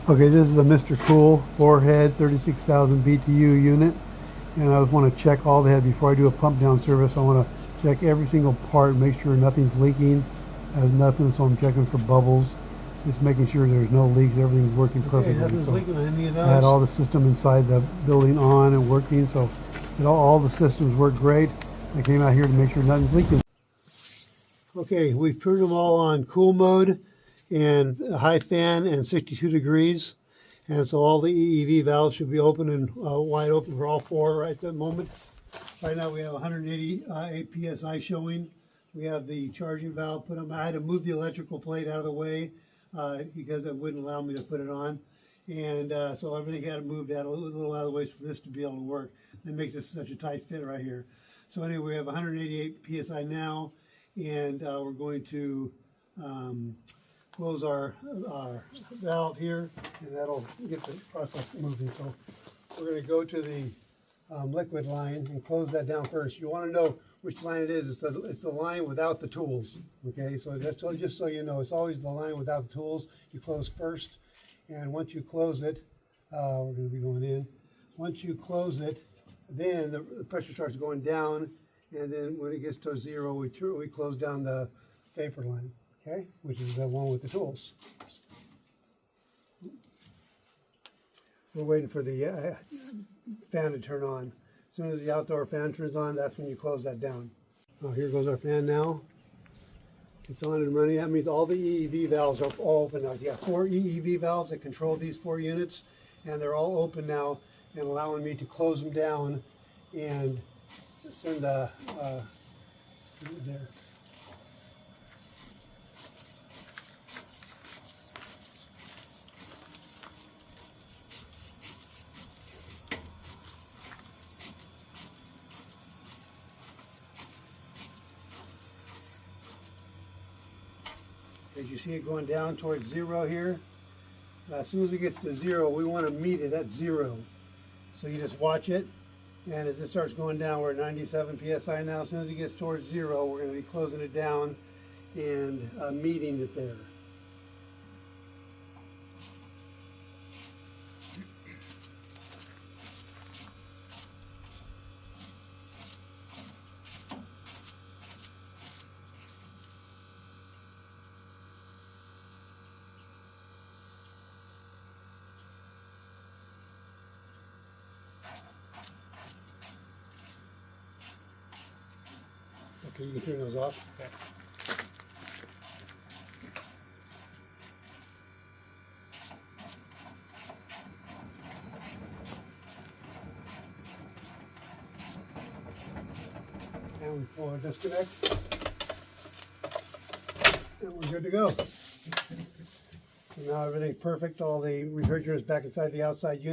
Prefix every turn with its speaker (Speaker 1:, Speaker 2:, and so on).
Speaker 1: Okay, this is a MrCool 4-head 36,000 BTU unit, and I just want to check all the head before I do a pump down service. I want to check every single part, make sure nothing's leaking, has nothing, so I'm checking for bubbles, just making sure there's no leaks, everything's working perfectly.
Speaker 2: Nothing's leaking on any of those.
Speaker 1: I had all the system inside the building on and working, so all the systems work great. I came out here to make sure nothing's leaking. Okay, we've turned them all on cool mode and high fan and 62 degrees, and so all the EEV valves should be open and wide open for all four right at the moment. Right now we have 188 psi showing. We have the charging valve put on. I had to move the electrical plate out of the way because it wouldn't allow me to put it on, and so everything had to move that a little out of the way for this to be able to work and make this such a tight fit right here. So anyway, we have 188 psi now, and we're going to close our valve here, and that'll get the process moving. So we're going to go to the liquid line and close that down first. You want to know which line it is. It's the line without the tools. Okay, so just so you know, it's always the line without the tools. You close first, and once you close it, we're going to be going in. Once you close it, then the pressure starts going down, and then when it gets to zero, we close down the vapor line. Okay, which is the one with the tools. We're waiting for the fan to turn on. As soon as the outdoor fan turns on, that's when you close that down. Oh, here goes our fan now. It's on and running. That means all the EEV valves are all open now. You got 4 EEV valves that control these 4 units, and they're all open now and allowing me to close them down and send there. As you see it going down towards zero here, as soon as it gets to zero, we want to meet it at zero. So you just watch it, and as it starts going down, we're at 97 psi now. As soon as it gets towards zero, we're going to be closing it down and meeting it there. Okay, you can turn those off. Okay. And we'll disconnect. And we're good to go. So now everything's perfect. All the refrigerant is back inside the outside unit.